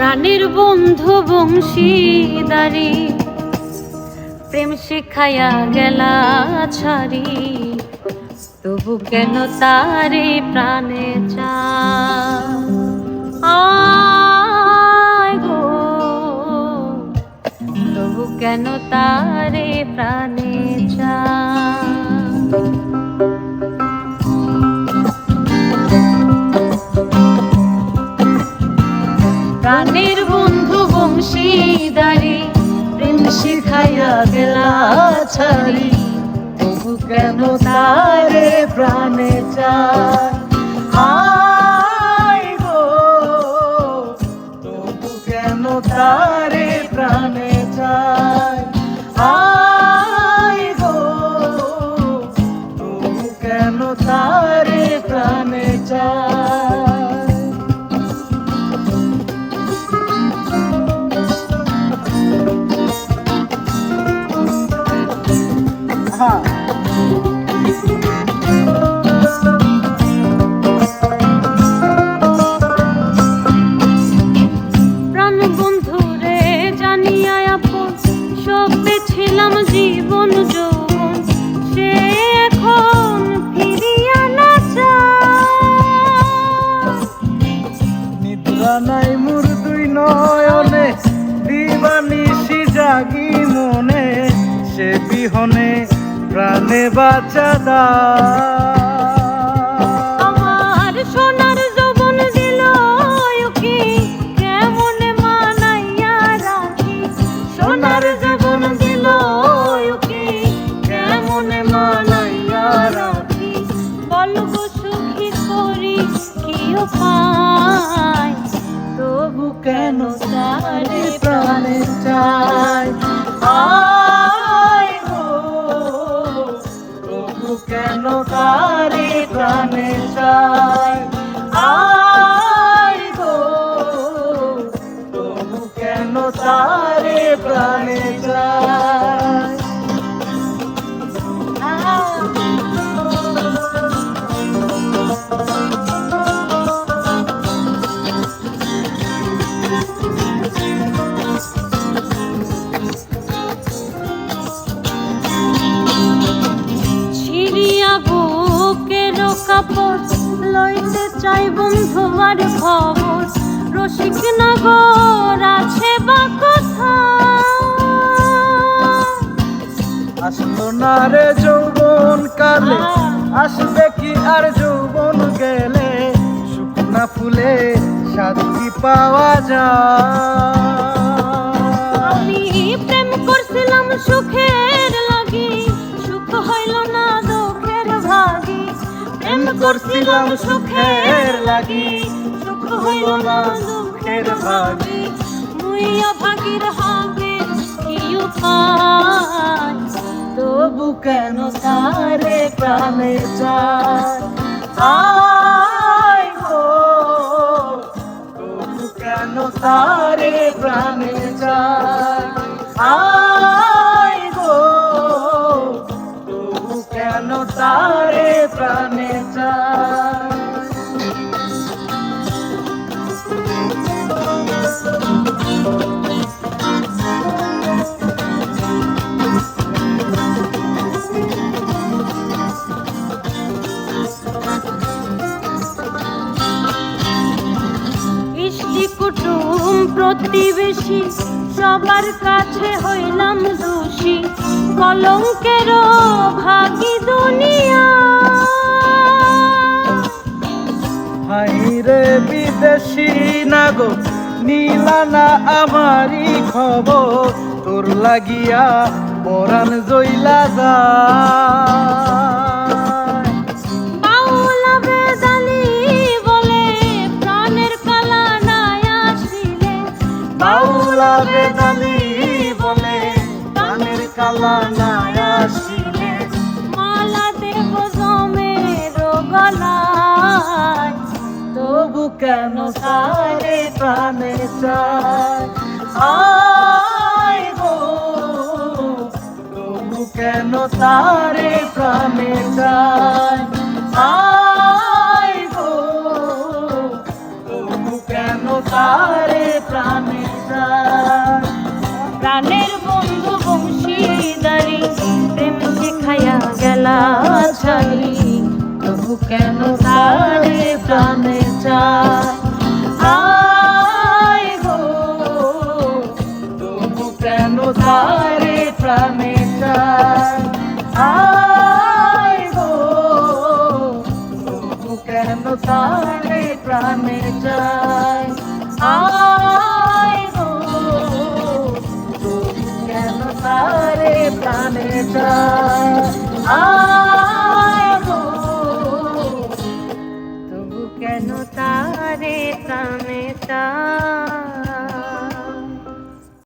প্রাণের বন্ধু বংশীদারি প্রেম শিখাইয়া গেলা ছাড়ি, তবু কেন তারে প্রাণে চায় গো, তবু কেন তারে প্রাণে চায়। প্রাণের বন্ধু বংশীদারি প্রেম শিখাইয়া গেলা ছাড়ি, তবু কেন তারে প্রাণে চায়। আয় গো, তবু কেন তারে প্রাণে চায়। আয় গো, তবু কেন তারে প্রাণে চায়। প্রাণ বন্ধুরে জানিয়া আপন সবে ছিলাম জীবন যৌবন, সে এখন ফিরিয়া না চায়। নিদ্রা নাই মোর দুই নয়নে, দিবানিশি জাগি মনে, সে বিহনে প্রাণে বাঁচা আমার সোনার যৌবন দিল কি কেমনে মানাইয়া রাখি, সোনার যৌবন দিল কি কেমনে মানাইয়া রাখি, বলব সুখী করি কি উপায়, তবু কেন তারে প্রাণে চায়। আয় গো, তবু কেন তারে প্রাণে চায়। আয় গো, তবু কেন তারে প্রাণে চায়। কাপড় লইতে চাই বন্ধুবার খবর, রসিক নগর আছে বা কথা, আসলো না রে যৌবন কালে, আসবে কি আর যৌবন গেলে, শুকনা ফুলে শান্তি পাওয়া যায়। আমি প্রেম করছিলাম সুখের লাগি, সুখ হইল না দুঃখের ভাগি, প্রেম করছিলাম সুখের লাগি, সুখ হইল না দুঃখের ভাগি, মুইয়া ভাগির হবে কি উপায়, তবু কেন তারে প্রাণে চায়। আয় গো, তবু কেন তারে প্রাণে চায়। আয় গো, তবু কেন তারে প্রাণে চায়। কুটুম প্রতিবেশী সবার কাছে হইলাম দোষী, কলঙ্কের ভাগী দুনিয়া। হাই রে বিদেশি নাগো, নিলা না আমারই খবর, তোর লাগিয়া পরাণ জইলা যায়। বাউলা বেদালি বলে প্রাণের কালা নাই আসিলে, বাউলা বেদালি বলে প্রাণের কালা নাই আসিলে, মালা দেব জমের গলায়, তবু কেন তারে প্রাণে চায়। আয় গো, তবু কেন তারে প্রাণে চায়। আয় গো, তবু কেন তারে প্রাণে চায়। প্রাণের বন্ধু বংশীদারি প্রেম শিখাইয়া গেলা ছাড়ি, তবু কেন তারে প্রাণে চায়। আয় গো তবু কেন তারে প্রাণে চায়। আয় গো তবু কেন তারে প্রাণে চায়। আয় গো তবু কেন তারে প্রাণে চায়।